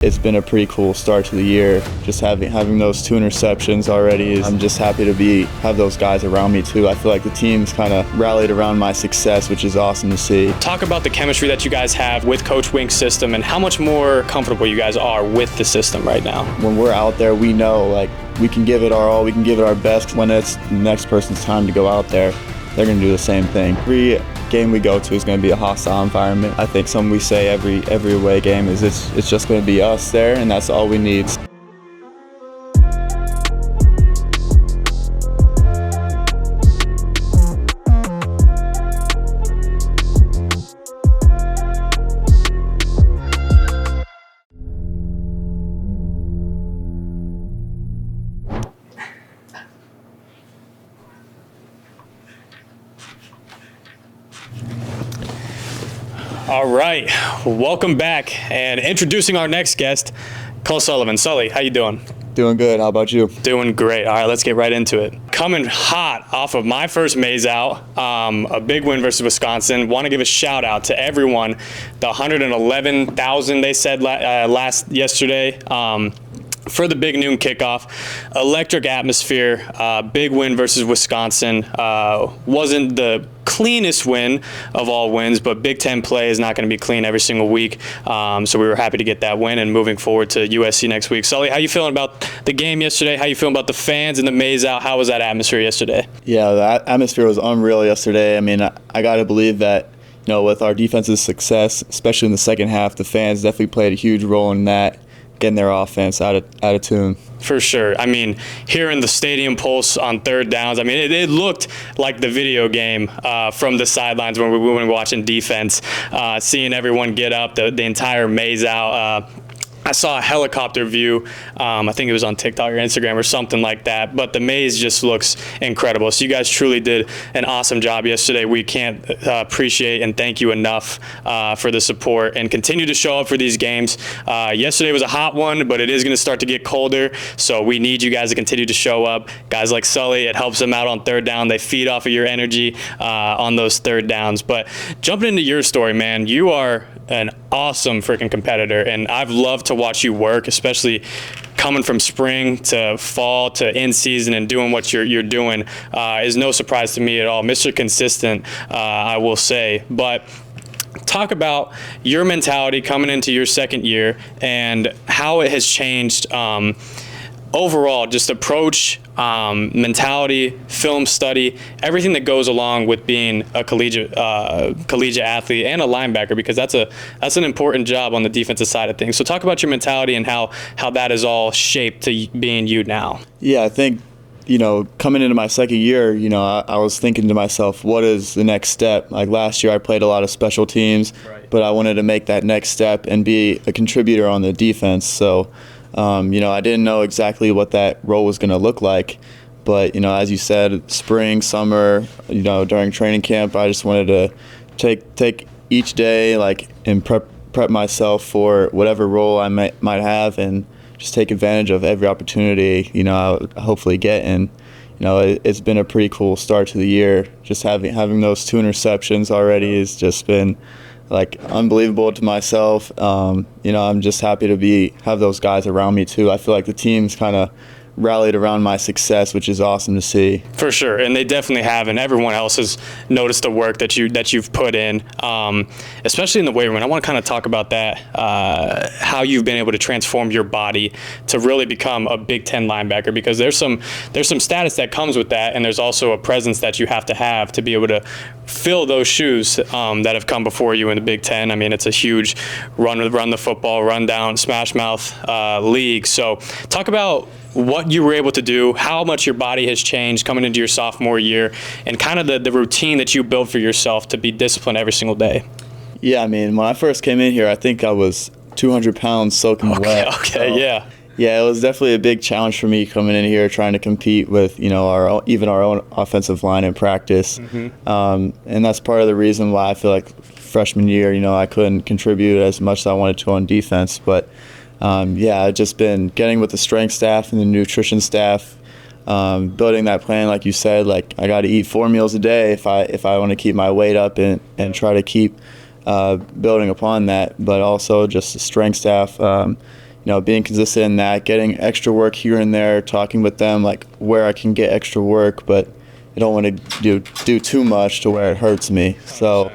It's been a pretty cool start to the year. Just having those 2 interceptions already. I'm just happy to have those guys around me too. I feel like the team's kind of rallied around my success, which is awesome to see. Talk about the chemistry that you guys have with Coach Wink's system and how much more comfortable you guys are with the system right now. When we're out there, we know like we can give it our all, we can give it our best. When it's the next person's time to go out there, they're going to do the same thing. Every game we go to is going to be a hostile environment. I think something we say every away game is it's just going to be us there, and that's all we need. All right, welcome back, and introducing our next guest, Cole Sullivan. Sully, how you doing? Doing good. How about you? Doing great. All right, let's get right into it. Coming hot off of my first Maize Out, a big win versus Wisconsin. Want to give a shout out to everyone. The 111,000 they said yesterday. For the big noon kickoff. Electric atmosphere, big win versus Wisconsin. Wasn't the cleanest win of all wins, but Big Ten play is not going to be clean every single week. So we were happy to get that win and moving forward to USC next week. Sully, how you feeling about the game yesterday? How you feeling about the fans and the Maize Out? How was that atmosphere yesterday? Yeah, the atmosphere was unreal yesterday. I mean, I got to believe that, you know, with our defense's success, especially in the second half, the fans definitely played a huge role in that, getting their offense out of tune. For sure. I mean, hearing the stadium pulse on third downs, I mean, it looked like the video game from the sidelines when we were watching defense, seeing everyone get up, the entire Maize Out. I saw a helicopter view. I think it was on TikTok or Instagram or something like that. But the maze just looks incredible. So you guys truly did an awesome job yesterday. We can't appreciate and thank you enough for the support, and continue to show up for these games. Yesterday was a hot one, but it is going to start to get colder. So we need you guys to continue to show up. Guys like Sully, it helps them out on third down. They feed off of your energy on those third downs. But jumping into your story, man, you are an awesome freaking competitor, and I've loved to watch you work, especially coming from spring to fall to in season and doing what you're doing is no surprise to me at all. Mr. Consistent, I will say. But talk about your mentality coming into your second year and how it has changed overall, just approach, mentality, film study, everything that goes along with being a collegiate athlete and a linebacker, because that's an important job on the defensive side of things. So talk about your mentality and how that is all shaped to being you now. Yeah, I think, you know, coming into my second year, you know, I was thinking to myself, what is the next step? Like last year I played a lot of special teams, right, but I wanted to make that next step and be a contributor on the defense. So you know, I didn't know exactly what that role was going to look like, but, you know, as you said, spring, summer, you know, during training camp, I just wanted to take each day, like, and prep myself for whatever role I might have, and just take advantage of every opportunity, you know, I'll hopefully get. And, you know, it's been a pretty cool start to the year. Just having those 2 interceptions already has just been like unbelievable to myself. You know, I'm just happy to have those guys around me too. I feel like the team's kind of rallied around my success, which is awesome to see. For sure, and they definitely have, and everyone else has noticed the work that you've put in, especially in the weight room. And I want to kind of talk about that, how you've been able to transform your body to really become a Big Ten linebacker, because there's some status that comes with that, and there's also a presence that you have to be able to fill those shoes that have come before you in the Big Ten. I mean, it's a huge run the football, run down, smash mouth league. So talk about what you were able to do, how much your body has changed coming into your sophomore year, and kind of the routine that you built for yourself to be disciplined every single day. Yeah, I mean, when I first came in here, I think I was 200 pounds soaking wet. Okay, so, yeah. Yeah, it was definitely a big challenge for me coming in here trying to compete with, you know, our own offensive line in practice. Mm-hmm. And that's part of the reason why I feel like freshman year, you know, I couldn't contribute as much as I wanted to on defense. But yeah, I've just been getting with the strength staff and the nutrition staff, building that plan, like you said. Like, I got to eat 4 meals a day if I want to keep my weight up and try to keep building upon that. But also just the strength staff, being consistent in that, getting extra work here and there, talking with them like where I can get extra work, but I don't want to do too much to where it hurts me. So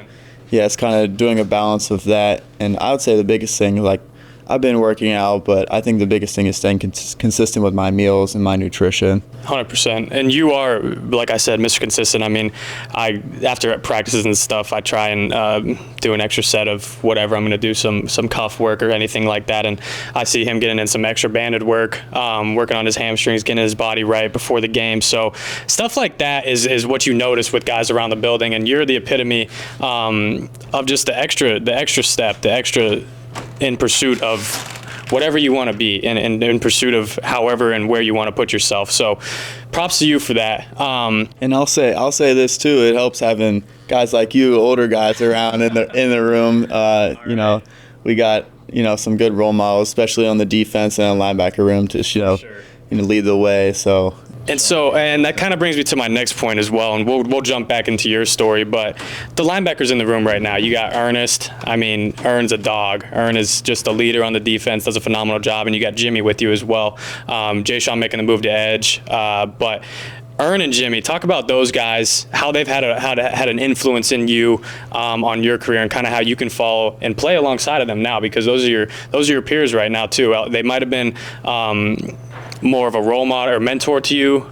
yeah, it's kind of doing a balance of that. And I would say the biggest thing, like, I've been working out, but I think the biggest thing is staying consistent with my meals and my nutrition. 100%. And you are, like I said, Mr. Consistent. I mean, after practices and stuff, I try and do an extra set of whatever. I'm going to do some cuff work or anything like that. And I see him getting in some extra banded work, working on his hamstrings, getting his body right before the game. So stuff like that is what you notice with guys around the building. And you're the epitome of just the extra step, the extra in pursuit of whatever you want to be, and in pursuit of however and where you want to put yourself. So props to you for that. And I'll say this too, it helps having guys like you, older guys around in the room. We got some good role models, especially on the defense and linebacker room, to lead the way. And that kind of brings me to my next point as well, and we'll jump back into your story. But the linebackers in the room right now, you got Ernest. I mean, Ern's a dog. Ern is just a leader on the defense, does a phenomenal job, and you got Jimmy with you as well. Jay Sean making the move to edge, but Ern and Jimmy, talk about those guys, how they've had an influence in you on your career, and kind of how you can follow and play alongside of them now, because those are your peers right now too. They might have been more of a role model or mentor to you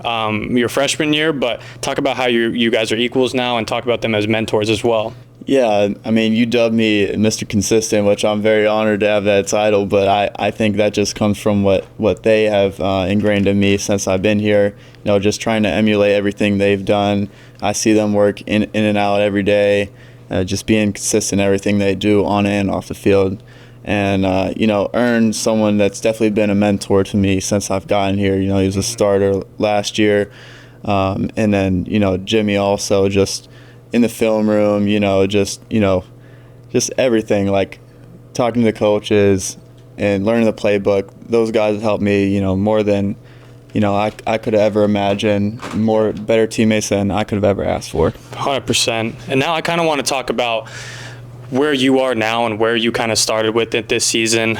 your freshman year, but talk about how you guys are equals now, and talk about them as mentors as well. Yeah, I mean, you dubbed me Mr. Consistent, which I'm very honored to have that title, but I think that just comes from what they have ingrained in me since I've been here. Just trying to emulate everything they've done. I see them work in and out every day, just being consistent in everything they do on and off the field. And, Ern's someone that's definitely been a mentor to me since I've gotten here. He was a starter last year. And then, Jimmy also, just in the film room, just everything, like talking to the coaches and learning the playbook. Those guys helped me, more than, I could have ever imagined, better teammates than I could have ever asked for. 100%. And now I kind of want to talk about where you are now and where you kind of started with it this season,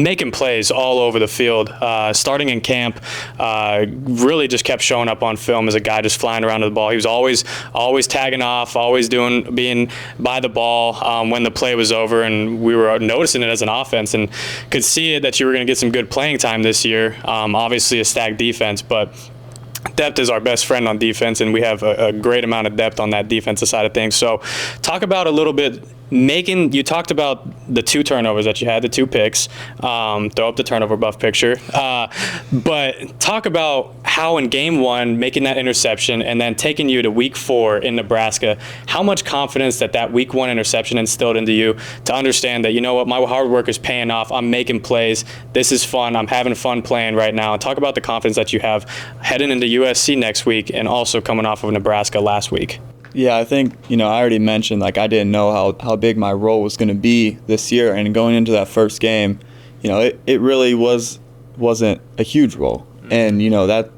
making plays all over the field, starting in camp, really just kept showing up on film as a guy just flying around to the ball. He was always tagging off, always being by the ball when the play was over, and we were noticing it as an offense and could see it that you were going to get some good playing time this year. Obviously a stacked defense, but depth is our best friend on defense, and we have a great amount of depth on that defensive side of things. So talk about a little bit you talked about the 2 turnovers that you had, the 2 picks, throw up the turnover buff picture, but talk about how in game 1, making that interception and then taking you to week 4 in Nebraska, how much confidence that week 1 interception instilled into you to understand that, my hard work is paying off, I'm making plays, this is fun, I'm having fun playing right now. And talk about the confidence that you have heading into USC next week and also coming off of Nebraska last week. Yeah, I think, I already mentioned, like, I didn't know how big my role was going to be this year. And going into that first game, it really wasn't a huge role. And, that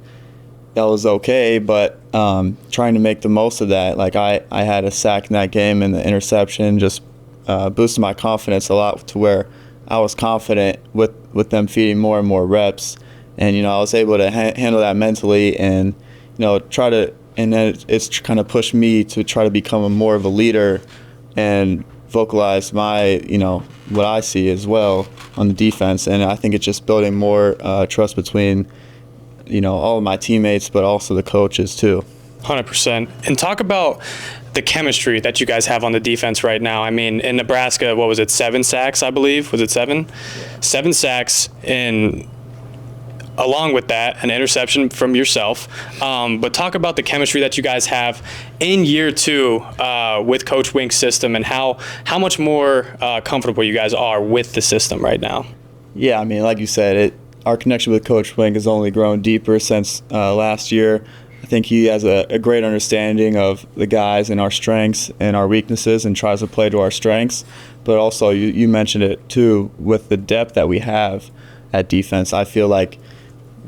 was okay. But trying to make the most of that, like, I had a sack in that game, and the interception just boosted my confidence a lot to where I was confident with them feeding more and more reps. And, I was able to handle that mentally and, and then it's kind of pushed me to try to become more of a leader and vocalize my, what I see as well on the defense. And I think it's just building more trust between, all of my teammates, but also the coaches too. 100%. And talk about the chemistry that you guys have on the defense right now. I mean, in Nebraska, what was it, 7 sacks, I believe? Was it 7? Yeah. 7 sacks in... Along with that, an interception from yourself. But talk about the chemistry that you guys have in year 2 with Coach Wink's system, and how much more comfortable you guys are with the system right now. Yeah, I mean, like you said, our connection with Coach Wink has only grown deeper since last year. I think he has a great understanding of the guys and our strengths and our weaknesses, and tries to play to our strengths. But also, you mentioned it too, with the depth that we have at defense. I feel like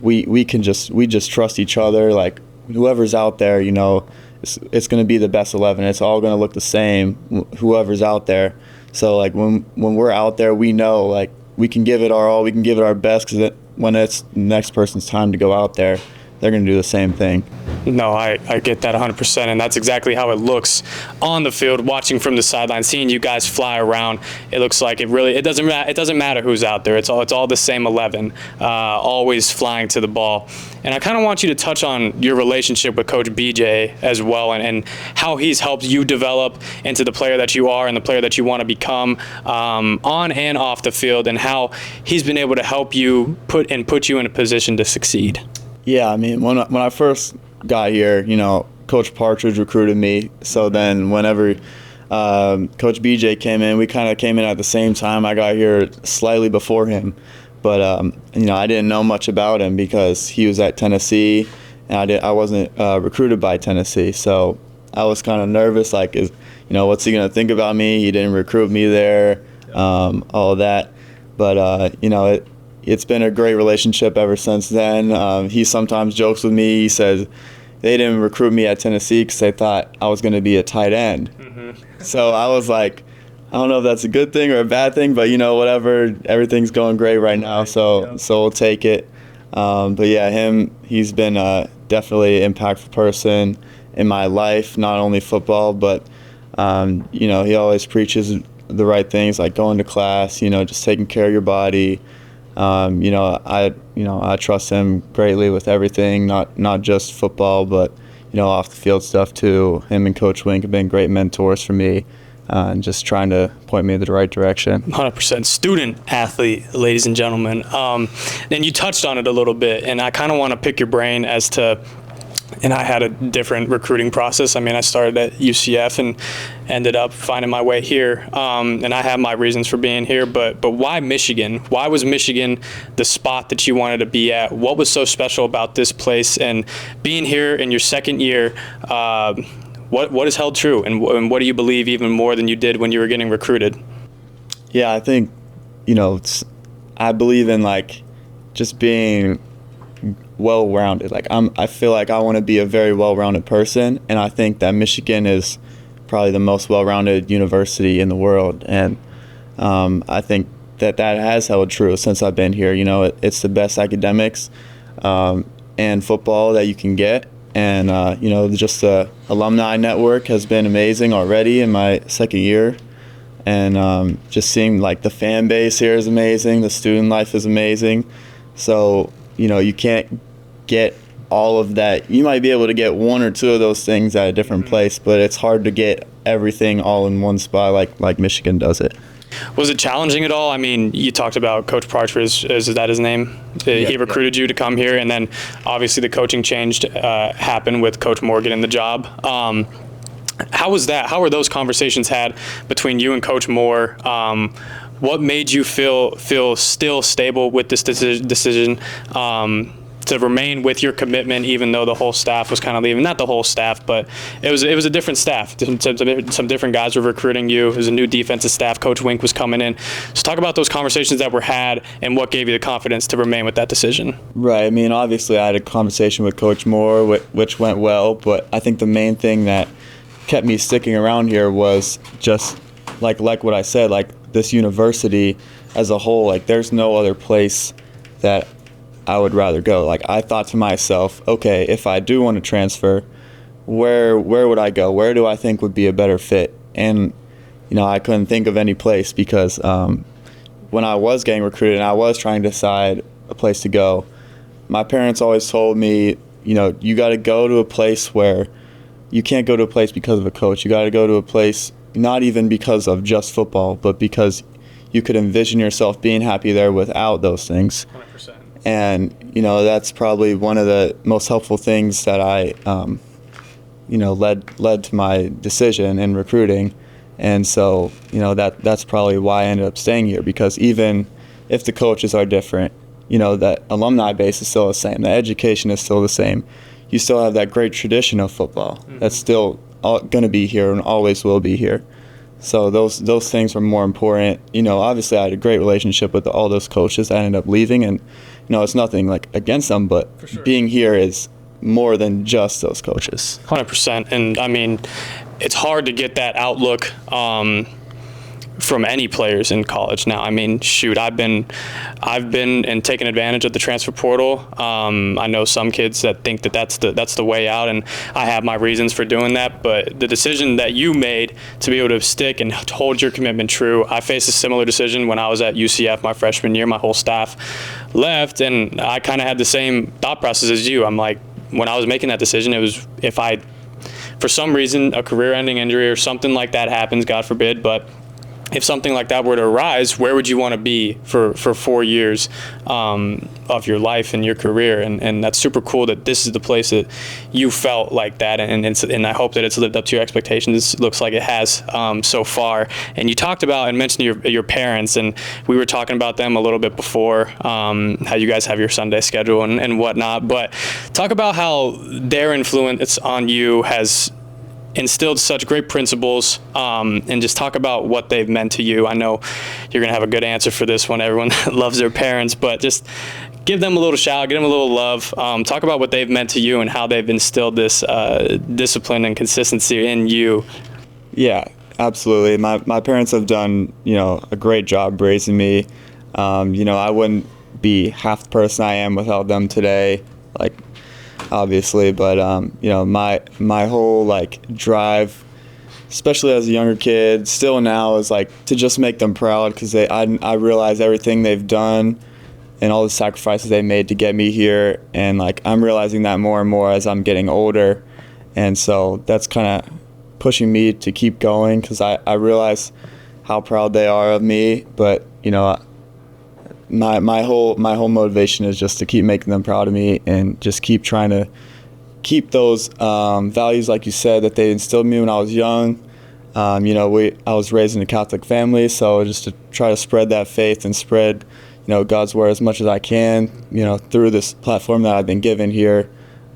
we just trust each other. Like, whoever's out there, it's going to be the best 11. It's all going to look the same, whoever's out there. So, like, when we're out there, we know, like, we can give it our all, we can give it our best, because when it's the next person's time to go out there, they're going to do the same thing. No, I get that 100%, and that's exactly how it looks on the field. Watching from the sideline, seeing you guys fly around, it looks like it doesn't matter who's out there. It's all the same 11, always flying to the ball. And I kind of want you to touch on your relationship with Coach BJ as well, and how he's helped you develop into the player that you are and the player that you want to become on and off the field, and how he's been able to help you put you in a position to succeed. Yeah, I mean, when I first got here, Coach Partridge recruited me. So then whenever Coach BJ came in, we kind of came in at the same time. I got here slightly before him. But, I didn't know much about him because he was at Tennessee, and I wasn't recruited by Tennessee. So I was kind of nervous, like, what's he going to think about me? He didn't recruit me there, all of that. But, it's been a great relationship ever since then. He sometimes jokes with me. He says they didn't recruit me at Tennessee because they thought I was going to be a tight end. Mm-hmm. So I was like, I don't know if that's a good thing or a bad thing, but whatever. Everything's going great right now, so we'll take it. But yeah, he's been definitely an impactful person in my life, not only football, but he always preaches the right things, like going to class, just taking care of your body. I trust him greatly with everything, not just football, but off the field stuff too. Him and Coach Wink have been great mentors for me, and just trying to point me in the right direction. 100% student athlete, ladies and gentlemen. And you touched on it a little bit, and I kind of want to pick your brain as to. And I had a different recruiting process. I mean, I started at UCF and ended up finding my way here. And I have my reasons for being here, but why Michigan? Why was Michigan the spot that you wanted to be at? What was so special about this place? And being here in your second year, what has held true? And what do you believe even more than you did when you were getting recruited? Yeah, I think, I believe in just being well-rounded. I feel like I want to be a very well-rounded person, and I think that Michigan is probably the most well-rounded university in the world, and I think that has held true since I've been here. It's the best academics and football that you can get, and just the alumni network has been amazing already in my second year, and just seeing the fan base here is amazing. The student life is amazing. So you can't get all of that. You might be able to get one or two of those things at a different place, but it's hard to get everything all in one spot like Michigan does it. Was it challenging at all? I mean, you talked about Coach Partridge. Is that his name? He recruited you to come here, and then obviously the coaching change happened with Coach Morgan in the job. How was that? How were those conversations had between you and Coach Moore? What made you feel still stable with this decision to remain with your commitment, even though the whole staff was kind of leaving? Not the whole staff, but it was a different staff. Some different guys were recruiting you. It was a new defensive staff. Coach Wink was coming in. So talk about those conversations that were had and what gave you the confidence to remain with that decision. Right. I mean, obviously I had a conversation with Coach Moore, which went well, but I think the main thing that kept me sticking around here was just like what I said, this university as a whole, there's no other place that I would rather go. I thought to myself, okay, if I do want to transfer, where would I go? Where do I think would be a better fit? And I couldn't think of any place, because when I was getting recruited and I was trying to decide a place to go, my parents always told me, you got to go to a place where you can't go to a place because of a coach. You got to go to a place not even because of just football, but because you could envision yourself being happy there without those things. 100%. And, that's probably one of the most helpful things that I, led to my decision in recruiting. And so, that's probably why I ended up staying here, because even if the coaches are different, that alumni base is still the same. The education is still the same. You still have that great tradition of football that's still going to be here and always will be here. So those things were more important. Obviously I had a great relationship with all those coaches that ended up leaving, and it's nothing against them, but sure, being here is more than just those coaches. 100%. And I mean, it's hard to get that outlook from any players in college now. I mean, shoot, I've been and taken advantage of the transfer portal. I know some kids that think that that's the way out, and I have my reasons for doing that. But the decision that you made to be able to stick and hold your commitment true, I faced a similar decision when I was at UCF my freshman year. My whole staff left, and I kind of had the same thought process as you. I'm like, when I was making that decision, it was if I, for some reason, a career-ending injury or something like that happens, God forbid, but if something like that were to arise, where would you want to be for 4 years of your life and your career? And that's super cool that this is the place that you felt like that, and I hope that it's lived up to your expectations. It looks like it has so far. And you talked about and mentioned your parents, and we were talking about them a little bit before, how you guys have your Sunday schedule and whatnot. But talk about how their influence on you has instilled such great principles, and just talk about what they've meant to you. I know you're going to have a good answer for this one. Everyone loves their parents, but just give them a little shout, give them a little love. Talk about what they've meant to you and how they've instilled this discipline and consistency in you. Yeah, absolutely. My parents have done, a great job raising me. I wouldn't be half the person I am without them today. Obviously, but my whole drive, especially as a younger kid, still now, is to just make them proud, because I realize everything they've done and all the sacrifices they made to get me here, and I'm realizing that more and more as I'm getting older, and so that's kind of pushing me to keep going, because I realize how proud they are of me, but my whole motivation is just to keep making them proud of me and just keep trying to keep those values, like you said, that they instilled in me when I was young. I was raised in a Catholic family, so just to try to spread that faith and spread, God's word as much as I can, through this platform that I've been given here.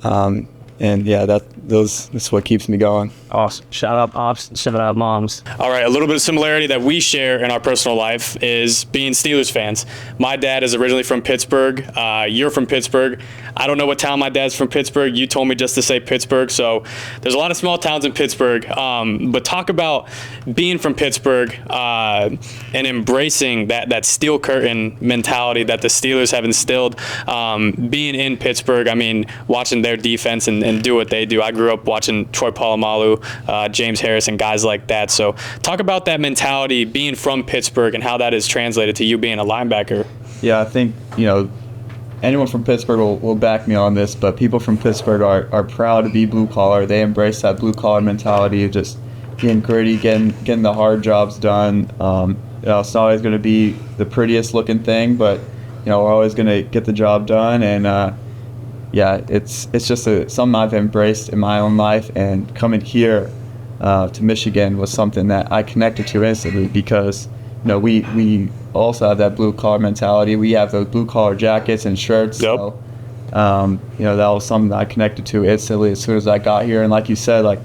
And yeah, that's what keeps me going. Awesome. Shout out pops, shout out moms. All right, a little bit of similarity that we share in our personal life is being Steelers fans. My dad is originally from Pittsburgh. You're from Pittsburgh. I don't know what town my dad's from Pittsburgh. You told me just to say Pittsburgh. So there's a lot of small towns in Pittsburgh. But talk about being from Pittsburgh and embracing that steel curtain mentality that the Steelers have instilled. Being in Pittsburgh, I mean, watching their defense and do what they do. I grew up watching Troy Polamalu, James Harris, and guys like that. So talk about that mentality being from Pittsburgh and how that is translated to you being a linebacker. Yeah, I think, anyone from Pittsburgh will back me on this, but people from Pittsburgh are proud to be blue collar. They embrace that blue collar mentality of just being gritty, getting the hard jobs done. It's not always going to be the prettiest looking thing, but we're always going to get the job done. And yeah, it's just something I've embraced in my own life, and coming here to Michigan was something that I connected to instantly, because we also have that blue collar mentality. We have those blue collar jackets and shirts. Yep. So that was something that I connected to instantly as soon as I got here. And like you said,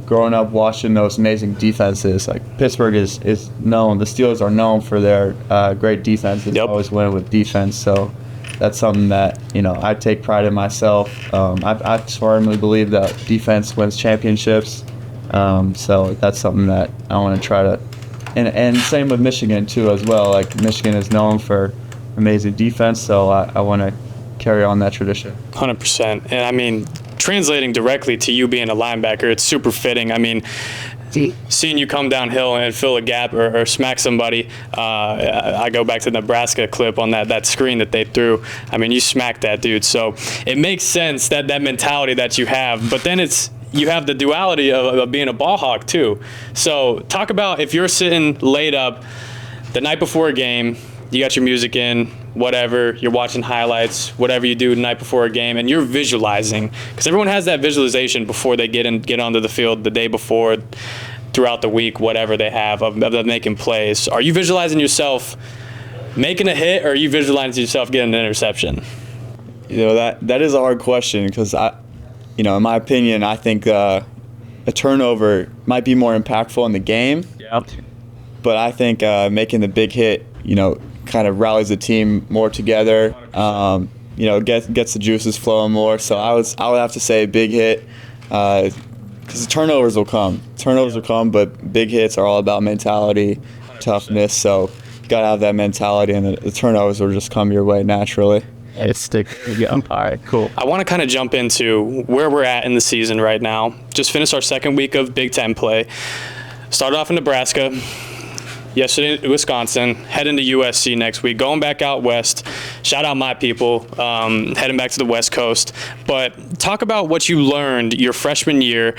growing up watching those amazing defenses, Pittsburgh is known. The Steelers are known for their great defense. They always win with defense. So that's something that I take pride in myself. I firmly believe that defense wins championships. So that's something that I want to try to. And same with Michigan too as well. Michigan is known for amazing defense, so I want to carry on that tradition. 100%. And I mean, translating directly to you being a linebacker, it's super fitting. I mean, seeing you come downhill and fill a gap or smack somebody, I go back to the Nebraska clip on that screen that they threw. I mean, you smacked that dude. So it makes sense that mentality that you have, but then you have the duality of being a ball hawk too. So talk about if you're sitting laid up the night before a game, you got your music in, whatever, you're watching highlights, whatever you do the night before a game, and you're visualizing, because everyone has that visualization before they get onto the field the day before, throughout the week, whatever they have of making plays. Are you visualizing yourself making a hit, or are you visualizing yourself getting an interception? That is a hard question, because in my opinion, I think a turnover might be more impactful in the game. Yep. But I think making the big hit, kind of rallies the team more together. Gets the juices flowing more. So I would have to say big hit, because turnovers will come. Turnovers will come, but big hits are all about mentality toughness. So you got to have that mentality, and the turnovers will just come your way naturally. It's stick. All right, cool. I want to kind of jump into where we're at in the season right now. Just finished our second week of Big Ten play. Started off in Nebraska. Yesterday, Wisconsin, heading to USC next week, going back out west. Shout out my people, heading back to the West Coast. But talk about what you learned your freshman year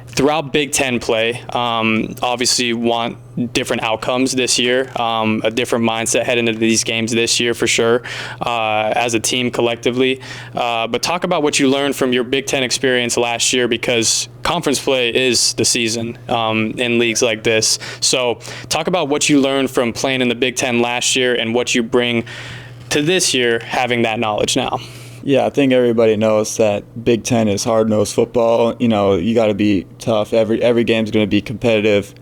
throughout Big Ten play. Obviously want different outcomes this year, a different mindset heading into these games this year for sure, as a team collectively. But talk about what you learned from your Big Ten experience last year, because conference play is the season in leagues like this. So talk about what you learned from playing in the Big Ten last year and what you bring to this year having that knowledge now. Yeah, I think everybody knows that Big Ten is hard-nosed football. You know, you got to be tough. Every game's going to be competitive.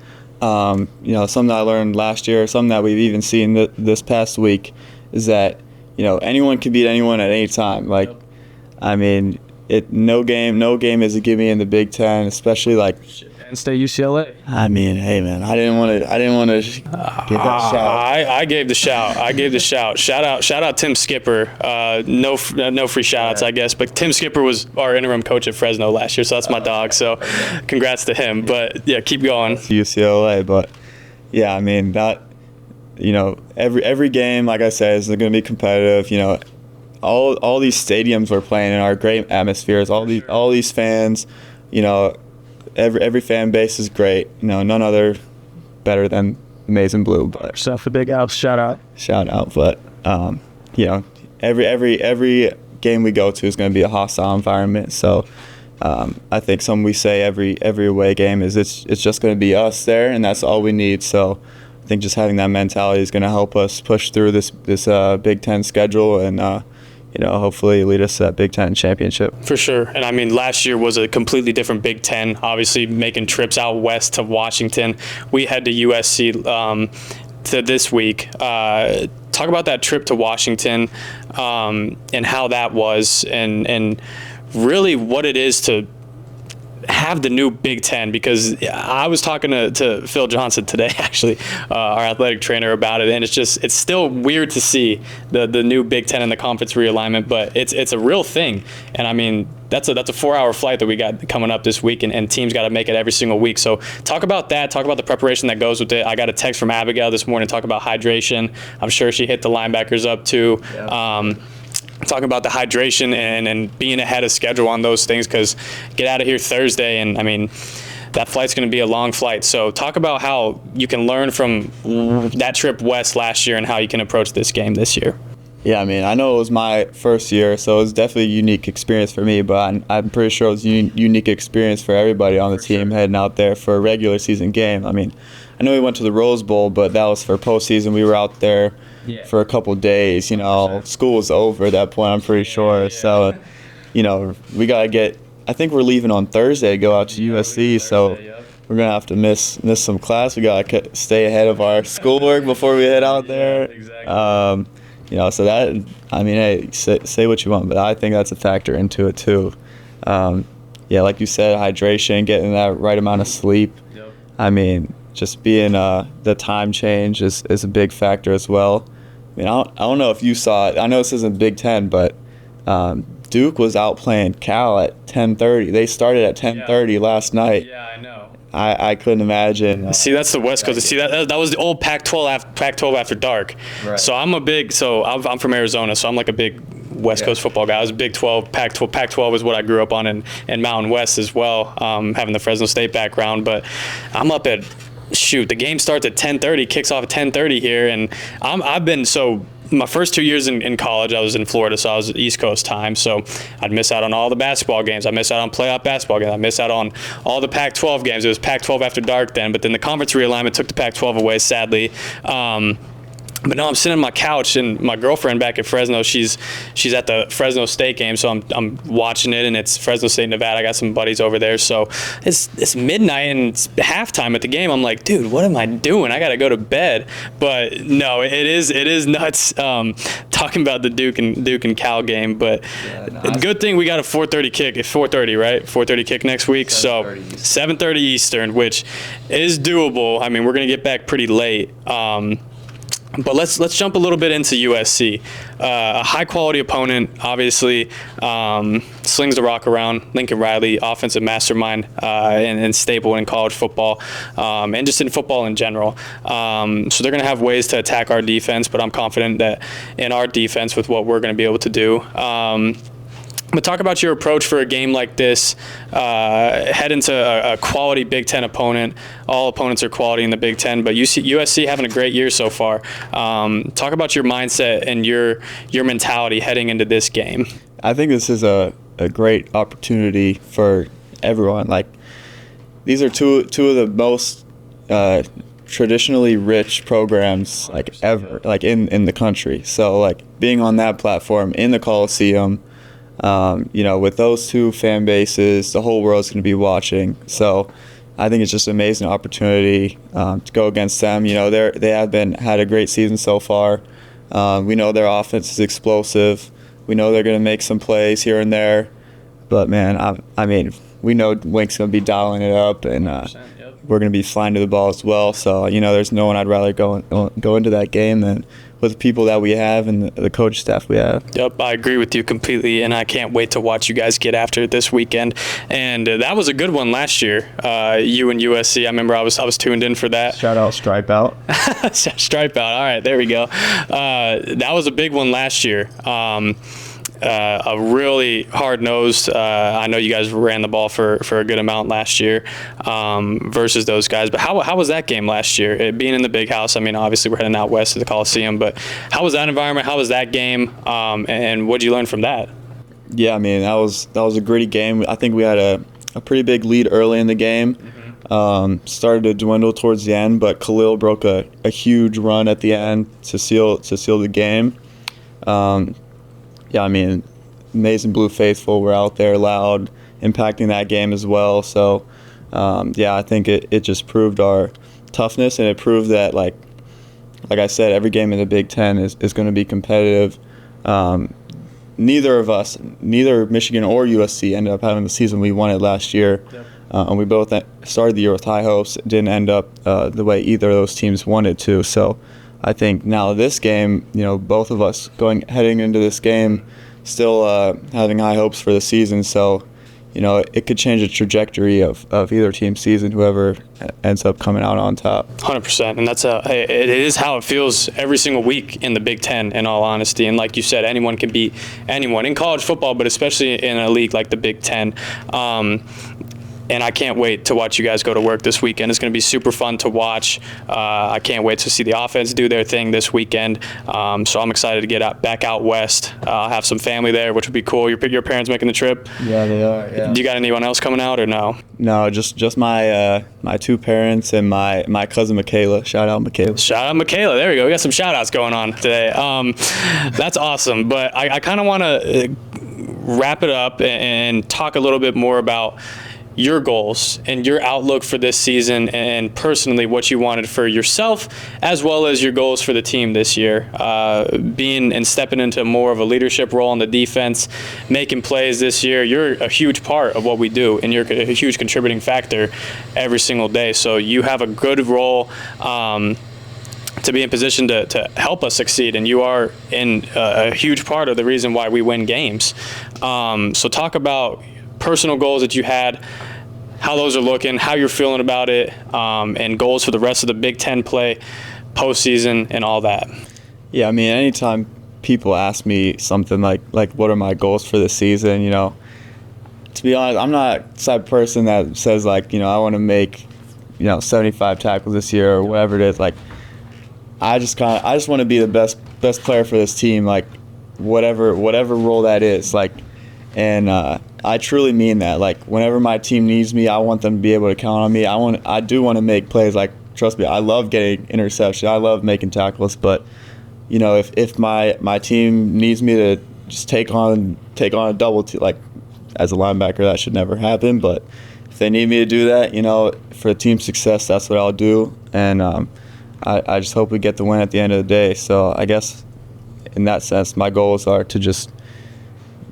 You know, something that I learned last year, something that we've even seen this past week, is that, you know, anyone can beat anyone at any time. Like, I mean, no game is a gimme in the Big Ten, especially like. Penn State, UCLA. I mean, hey man, I didn't want to give that shout. I gave the shout. Shout out Tim Skipper. No free shout outs, I guess, but Tim Skipper was our interim coach at Fresno last year, so that's my dog. So congrats to him. But yeah, keep going. UCLA, but yeah, I mean that. You know, every game, like I said, is going to be competitive. You know, all these stadiums we're playing in are great atmospheres. All these fans, you know. Every fan base is great. You know, none other better than Maize and Blue. But Stuff the Big Alps. Shout out. But you know, every game we go to is going to be a hostile environment. So I think something we say every away game is it's just going to be us there, and that's all we need. So I think just having that mentality is going to help us push through this Big Ten schedule and. You know, hopefully lead us to that Big Ten championship. For sure. And I mean, last year was a completely different Big Ten, obviously making trips out west to Washington. We head to USC to this week. Talk about that trip to Washington and how that was and really what it is to have the new Big Ten, because I was talking to Phil Johnson today, actually, our athletic trainer, about it, and it's still weird to see the new Big Ten and the conference realignment, but it's a real thing. And I mean, that's a 4-hour flight that we got coming up this week, and teams got to make it every single week. So talk about that. Talk about the preparation that goes with it. I got a text from Abigail this morning talk about hydration. I'm sure she hit the linebackers up too. Yeah. Talking about the hydration and being ahead of schedule on those things, because get out of here Thursday, and I mean, that flight's going to be a long flight. So talk about how you can learn from that trip west last year and how you can approach this game this year. Yeah, I mean, I know it was my first year, so it was definitely a unique experience for me, but I'm pretty sure it was a unique experience for everybody on the team heading out there for a regular season game. I mean, I know we went to the Rose Bowl, but that was for postseason. We were out there for a couple of days. You know, school was over at that point, I'm pretty sure. Yeah. So, you know, we got to get – I think we're leaving on Thursday to go out to USC, so we're going to have to miss some class. We got to stay ahead of our schoolwork before we head out there. Exactly. You know, so that – I mean, hey, say what you want, but I think that's a factor into it too. Yeah, like you said, hydration, getting that right amount of sleep. Yep. I mean – just being the time change is a big factor as well. I mean, I don't know if you saw it. I know this isn't Big Ten, but Duke was out playing Cal at 10:30. They started at 10:30 last night. Yeah, I know. I couldn't imagine. See, that's the West Coast. See, that was the old Pac-12 after dark. Right. So I'm from Arizona, so I'm like a big West Coast football guy. I was a Big 12, Pac-12 is what I grew up on, and Mountain West as well, having the Fresno State background. But I'm up at the game starts at 10:30, kicks off at 10:30 here, and I've been my first 2 years in college, I was in Florida, so I was East Coast time, so I'd miss out on all the basketball games. I miss out on playoff basketball games. I miss out on all the Pac-12 games. It was Pac-12 after dark then, but then the conference realignment took the Pac-12 away, sadly. But no, I'm sitting on my couch, and my girlfriend back at Fresno, she's at the Fresno State game, so I'm watching it, and it's Fresno State, Nevada. I got some buddies over there, so it's midnight and it's halftime at the game. I'm like, dude, what am I doing? I got to go to bed. But no, it is nuts talking about the Duke and Cal game. But good thing we got a 4:30 kick. It's 4:30, right? 4:30 kick next week. 7:30 Eastern, which is doable. I mean, we're gonna get back pretty late. But let's jump a little bit into USC. A high-quality opponent, obviously, slings the rock around. Lincoln Riley, offensive mastermind and staple in college football and just in football in general. So they're going to have ways to attack our defense, but I'm confident that in our defense with what we're going to be able to do. But talk about your approach for a game like this. Head into a quality Big Ten opponent. All opponents are quality in the Big Ten, but USC having a great year so far. Talk about your mindset and your mentality heading into this game. I think this is a great opportunity for everyone. Like, these are two of the most traditionally rich programs like ever, like in the country. So like being on that platform in the Coliseum. With those two fan bases, the whole world's going to be watching. So I think it's just an amazing opportunity to go against them. They have had a great season so far. We know their offense is explosive. We know they're going to make some plays here and there. But, man, I mean, we know Wink's going to be dialing it up, and we're going to be flying to the ball as well. So, there's no one I'd rather go into that game than with the people that we have and the coach staff we have. Yep, I agree with you completely, and I can't wait to watch you guys get after it this weekend. And that was a good one last year, you and USC. I remember I was tuned in for that. Shout out Stripe Out. Stripe Out, all right, there we go. That was a big one last year. A really hard-nosed. I know you guys ran the ball for a good amount last year versus those guys. But how was that game last year? It being in the big house. I mean, obviously we're heading out west to the Coliseum, but how was that environment? How was that game? And what did you learn from that? Yeah, I mean, that was a gritty game. I think we had a pretty big lead early in the game. Started to dwindle towards the end, but Khalil broke a huge run at the end to seal the game. Yeah, I mean, amazing Blue Faithful were out there loud, impacting that game as well. So, I think it just proved our toughness, and it proved that, like I said, every game in the Big Ten is going to be competitive. Neither Michigan or USC ended up having the season we wanted last year. Yep. And we both started the year with high hopes. It didn't end up the way either of those teams wanted to. So, I think now this game, both of us heading into this game, still having high hopes for the season. So, it could change the trajectory of either team's season, whoever ends up coming out on top. 100%, and it is how it feels every single week in the Big Ten, in all honesty. And like you said, anyone can beat anyone in college football, but especially in a league like the Big Ten. And I can't wait to watch you guys go to work this weekend. It's going to be super fun to watch. I can't wait to see the offense do their thing this weekend. So I'm excited to get back out west. I'll have some family there, which would be cool. Your parents making the trip? Yeah, they are. Yeah. Do you got anyone else coming out or no? No, just my two parents and my cousin Michaela. Shout out Michaela. Shout out Michaela. There we go. We got some shout outs going on today. That's awesome. But I kind of want to wrap it up and talk a little bit more about your goals and your outlook for this season, and personally what you wanted for yourself as well as your goals for the team this year. Being and stepping into more of a leadership role on the defense, making plays this year, you're a huge part of what we do, and you're a huge contributing factor every single day. So you have a good role to be in position to help us succeed, and you are in a huge part of the reason why we win games. So talk about personal goals that you had, how those are looking, how you're feeling about it, and goals for the rest of the Big Ten play, postseason, and all that. Yeah, I mean, anytime people ask me something like what are my goals for the season, to be honest, I'm not the type of person that says I want to make 75 tackles this year or whatever it is. I just want to be the best player for this team, whatever role that is, and I truly mean that. Whenever my team needs me, I want them to be able to count on me. I do want to make plays. Trust me, I love getting interceptions. I love making tackles, but if my team needs me to just take on a double team, like as a linebacker, that should never happen. But if they need me to do that, for team success, that's what I'll do. And I just hope we get the win at the end of the day. So I guess in that sense, my goals are to just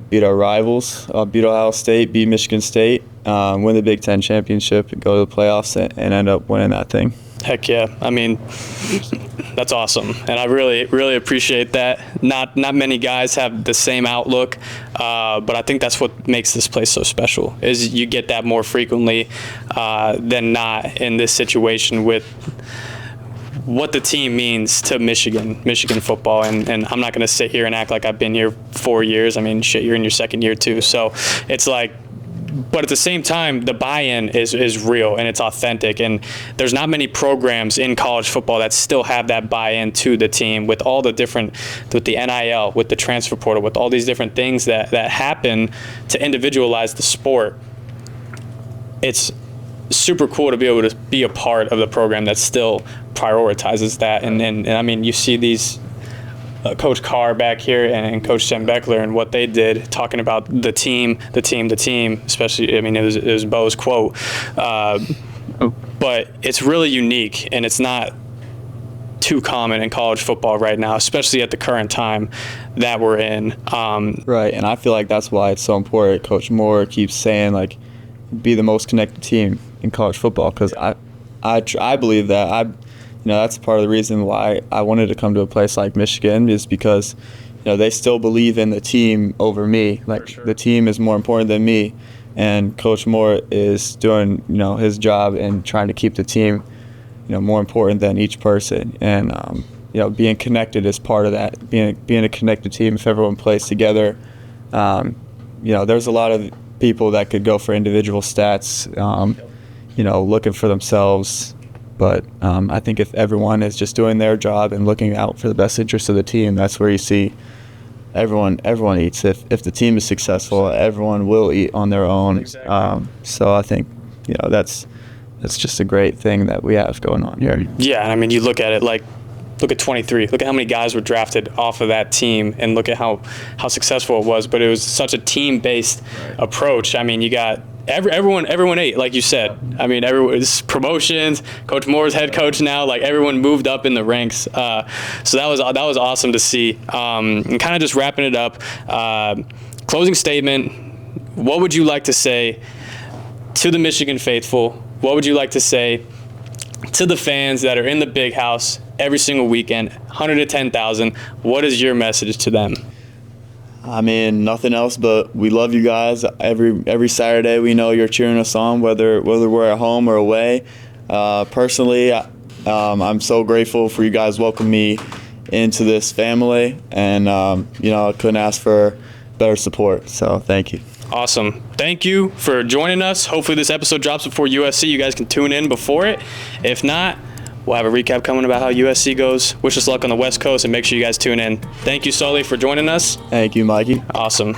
beat our rivals, beat Ohio State, beat Michigan State, win the Big Ten championship, and go to the playoffs and end up winning that thing. Heck yeah. I mean, that's awesome. And I really, really appreciate that. Not many guys have the same outlook, but I think that's what makes this place so special, is you get that more frequently than not in this situation with what the team means to Michigan football. And I'm not going to sit here and act like I've been here 4 years. I mean, shit, you're in your second year too. So it's like, but at the same time, the buy-in is real and it's authentic. And there's not many programs in college football that still have that buy-in to the team with all the different, with the NIL, with the transfer portal, with all these different things that happen to individualize the sport. It's super cool to be able to be a part of the program that still prioritizes that. And I mean, you see these Coach Carr back here and Coach Tim Beckler and what they did, talking about the team, especially, I mean, it was Bo's quote. But it's really unique, and it's not too common in college football right now, especially at the current time that we're in. Right, and I feel like that's why it's so important. Coach Moore keeps saying, like, be the most connected team in college football, because I believe that. That's part of the reason why I wanted to come to a place like Michigan, is because they still believe in the team over me. Like, the team is more important than me, and Coach Moore is doing his job and trying to keep the team more important than each person. And being connected is part of that. Being a connected team, if everyone plays together. There's a lot of people that could go for individual stats, looking for themselves. But I think if everyone is just doing their job and looking out for the best interest of the team, that's where you see everyone eats. If the team is successful, everyone will eat on their own. Exactly. So I think that's just a great thing that we have going on here. Yeah, and I mean, you look at it like, look at 23. Look at how many guys were drafted off of that team, and look at how successful it was. But it was such a team-based approach. I mean, you got everyone ate, like you said. I mean, everyone's promotions. Coach Moore's head coach now. Like, everyone moved up in the ranks. So that was awesome to see. And kind of just wrapping it up. Closing statement. What would you like to say to the Michigan faithful? What would you like to say to the fans that are in the big house every single weekend, 110,000? What is your message to them? I mean, nothing else but we love you guys. Every Saturday we know you're cheering us on, whether we're at home or away. Personally, I'm so grateful for you guys welcoming me into this family, and I couldn't ask for better support. So thank you. Awesome. Thank you for joining us. Hopefully this episode drops before USC. You guys can tune in before it. If not, we'll have a recap coming about how USC goes. Wish us luck on the West Coast, and make sure you guys tune in. Thank you, Sully, for joining us. Thank you, Mikey. Awesome.